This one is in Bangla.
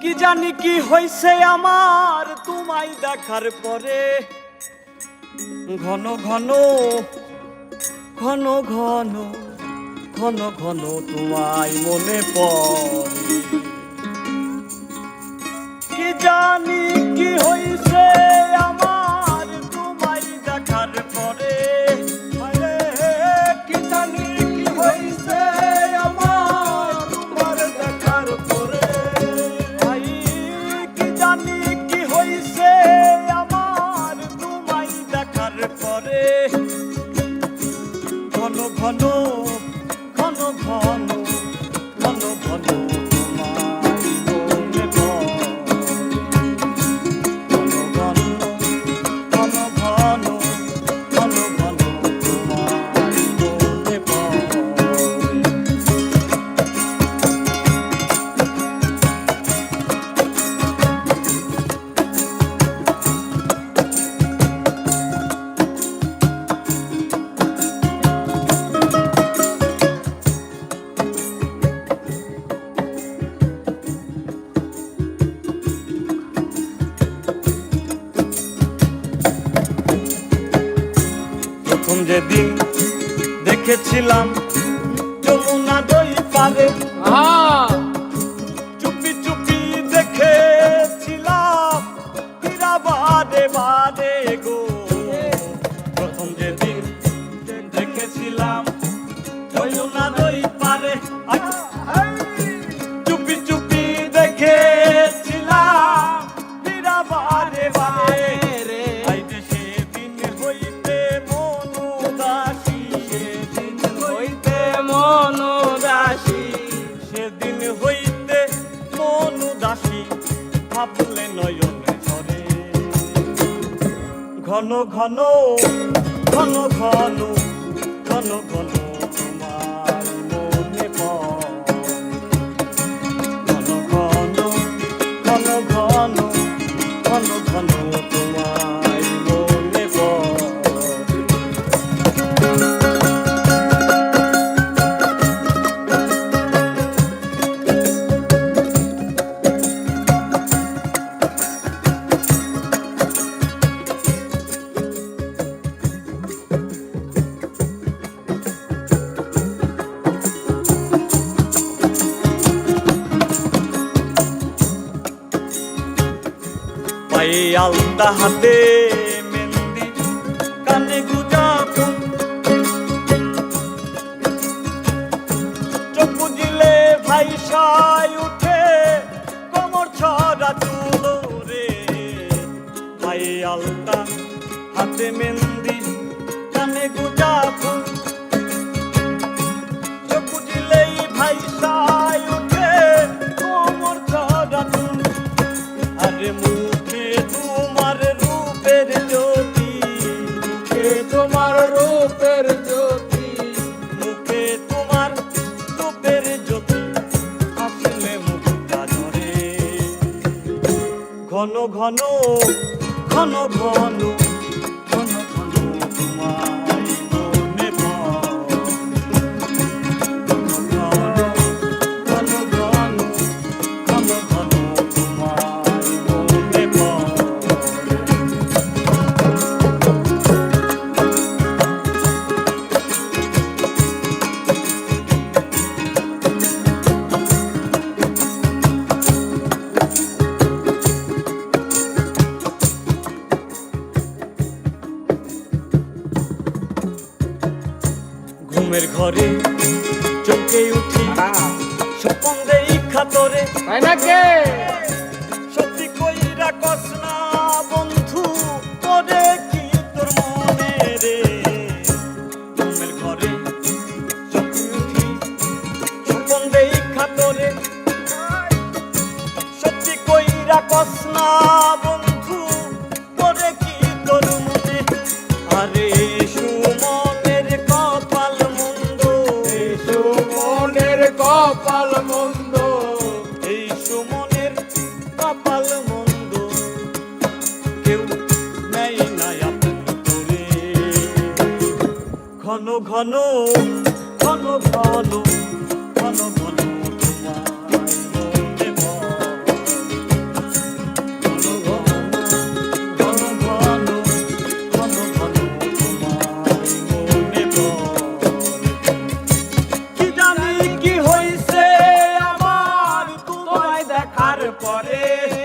কি জানি কি হইছে আমার তোমায় দেখার পরে, ঘন ঘন ঘন ঘন ঘন ঘন তোমায় মনে পড়ে। কি জানি কি হইছে আমার তোমায় দেখার পরে, কি জানি কি হইছে আমার তোমার দেখার পরে, ভাই কি জানি কি হইছে আমার তোমায় দেখার পরে, ঘন ঘন ঘন ঘন ঘন ঘন তোমায় মনে পড়ে। ঘন ঘন ঘন ঘন ঘন ঘন তোমায় মনে পড়ে। প্রথম যেদিন দেখেছিলাম যমুনা দই পারে, চুপি চুপি দেখেছিলাম হীরা বাদে বাদে গো। প্রথম যেদিন দেখেছিলাম যমুনা দই পারে, চুপি চুপি দেখেছিলাম হীরা বাদে বাদে রে। সেদিন হইতে মন উদাসী, সেদিন হইতে মন উদাসী, সেদিন হইতে মন উদাসী, ভাবলে নয়নে ঝরে। ঘন ঘন ঘন ঘন ঘন ঘন তোমার মনে পড়ে। ঘন ঘন ঘন ঘন ঘন ঘন তোমায় মনে পড়ে। পায়ে আলতা হাতে মেহেন্দি, কানে গুজা ফুল, চোখ বুঝিলে ভাইসায় উঠে কোমর ছড়া চুল রে। পায়ে আলতা হাতে মেহেন্দি, কানে গুজা ফুল, চোখ বুঝিলেই ভাইসায় উঠে কোমর ছড়া চুল। আরে মুখে তোমার রূপের জ্যোতি, মুখে তোমার রূপের জ্যোতি, মুখে তোমার রূপের জ্যোতি, আসলে মুখটা ঝরে। ঘন ঘন ঘন ঘন ঘন ঘন তোমায় মনে পড়ে। ঘন ঘন ঘন ঘন ঘন তোমায় মনে পড়ে। ঘুমের ঘরে চমকে উঠি স্বপন দেখা তোরে, তাই নাকি? সত্যি কইরা কস না বন্ধু তোরে কি তোর মনে রে। ঘুমের ঘরে চমকে উঠি স্বপন দেখা তোরে, সত্যি কইরা কস না বন্ধু তোরে কি তোর মনে। আরে সুমনের কপাল মন্দ, সুমনের কপাল মন্দ, এই সুমনের কপাল মন্দ, কেউ নেই না আপন করে। ঘন ঘন ঘন ঘন ঘন ঘন তোমায় মনে পড়ে। পরে